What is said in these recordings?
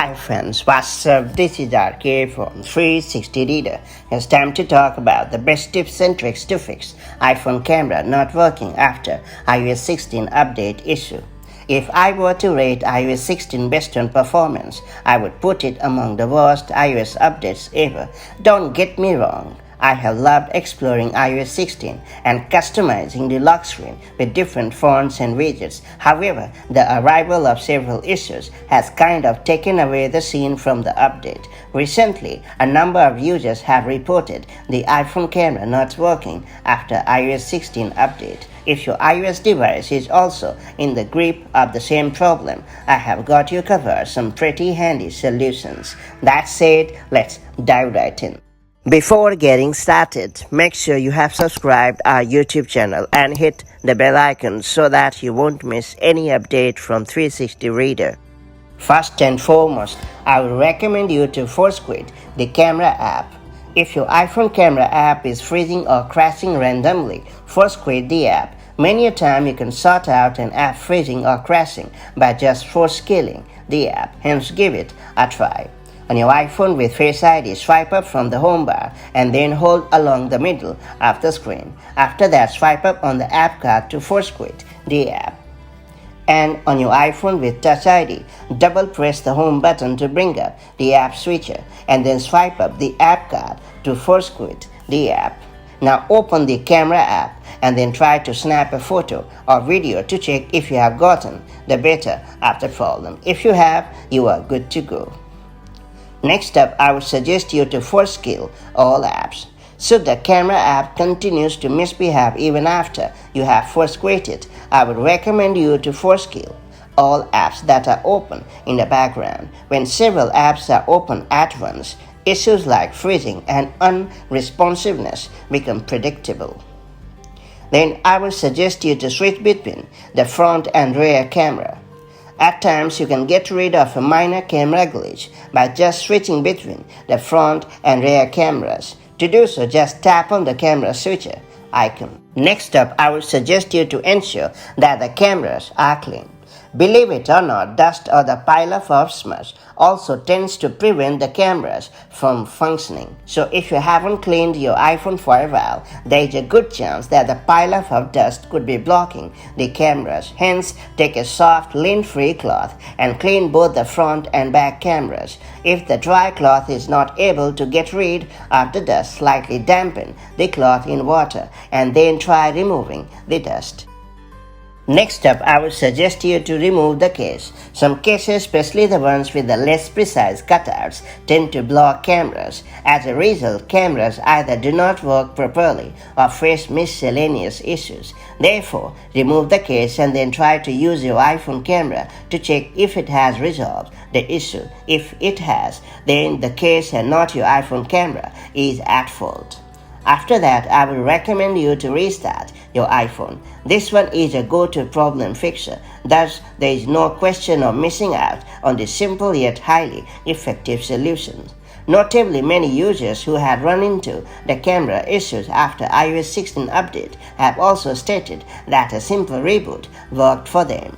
Hi friends, what's up? This is RK from 360 Reader. It's time to talk about the best tips and tricks to fix iPhone camera not working after iOS 16 update issue. If I were to rate iOS 16 based on performance, I would put it among the worst iOS updates ever. Don't get me wrong. I have loved exploring iOS 16 and customizing the lock screen with different fonts and widgets. However, the arrival of several issues has kind of taken away the scene from the update. Recently, a number of users have reported the iPhone camera not working after iOS 16 update. If your iOS device is also in the grip of the same problem, I have got you covered some pretty handy solutions. That said, let's dive right in. Before getting started, make sure you have subscribed our YouTube channel and hit the bell icon so that you won't miss any update from 360 Reader. First and foremost, I would recommend you to force quit the camera app. If your iPhone camera app is freezing or crashing randomly, force quit the app. Many a time you can sort out an app freezing or crashing by just force killing the app, hence give it a try. On your iPhone with Face ID, swipe up from the home bar and then hold along the middle of the screen. After that, swipe up on the app card to force quit the app. And on your iPhone with Touch ID, double press the home button to bring up the app switcher and then swipe up the app card to force quit the app. Now open the camera app and then try to snap a photo or video to check if you have gotten the better of the problem. If you have, you are good to go. Next up, I would suggest you to force kill all apps. So the camera app continues to misbehave even after you have force quit, I would recommend you to force kill all apps that are open in the background. When several apps are open at once, issues like freezing and unresponsiveness become predictable. Then I would suggest you to switch between the front and rear camera. At times, you can get rid of a minor camera glitch by just switching between the front and rear cameras. To do so, just tap on the camera switcher icon. Next up, I would suggest you to ensure that the cameras are clean. Believe it or not, dust or the pileup of smudge also tends to prevent the cameras from functioning. So if you haven't cleaned your iPhone for a while, there is a good chance that the pileup of dust could be blocking the cameras. Hence, take a soft, lint-free cloth and clean both the front and back cameras. If the dry cloth is not able to get rid of the dust, slightly dampen the cloth in water and then try removing the dust. Next up, I would suggest you to remove the case. Some cases, especially the ones with the less precise cutouts, tend to block cameras. As a result, cameras either do not work properly or face miscellaneous issues. Therefore, remove the case and then try to use your iPhone camera to check if it has resolved the issue. If it has, then the case and not your iPhone camera is at fault. After that, I will recommend you to restart your iPhone. This one is a go-to problem fixer, thus there is no question of missing out on this simple yet highly effective solution. Notably, many users who have run into the camera issues after iOS 16 update have also stated that a simple reboot worked for them.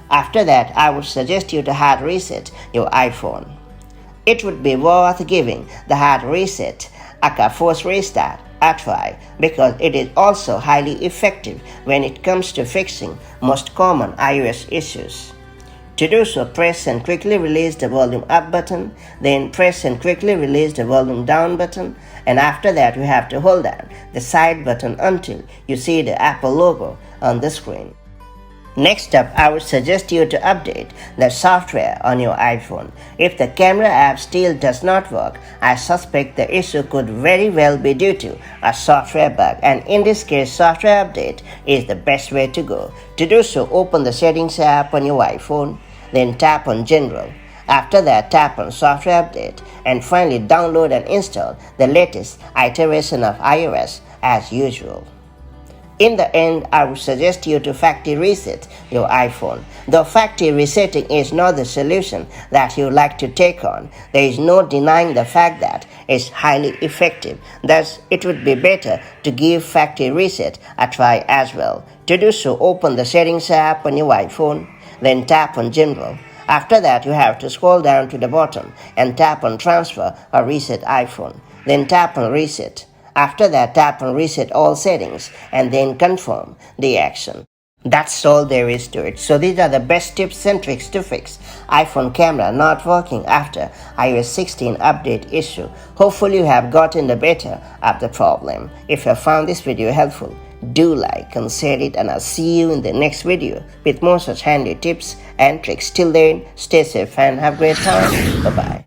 After that, I would suggest you to hard reset your iPhone. It would be worth giving the hard reset a force restart a try because it is also highly effective when it comes to fixing most common iOS issues. To do so, press and quickly release the volume up button, then press and quickly release the volume down button, and after that you have to hold down the side button until you see the Apple logo on the screen. Next up, I would suggest you to update the software on your iPhone. If the camera app still does not work, I suspect the issue could very well be due to a software bug, and in this case, software update is the best way to go. To do so, open the Settings app on your iPhone, then tap on General. After that, tap on Software Update, and finally download and install the latest iteration of iOS as usual. In the end, I would suggest you to factory reset your iPhone. Though factory resetting is not the solution that you like to take on, there is no denying the fact that it's highly effective. Thus, it would be better to give factory reset a try as well. To do so, open the Settings app on your iPhone, then tap on General. After that, you have to scroll down to the bottom and tap on transfer or reset iPhone. Then tap on reset. After that, tap on reset all settings and then confirm the action. That's all there is to it. So these are the best tips and tricks to fix iPhone camera not working after iOS 16 update issue. Hopefully you have gotten the better of the problem. If you have found this video helpful, do like and share it, and I'll see you in the next video with more such handy tips and tricks. Till then, stay safe and have a great time. Bye-bye.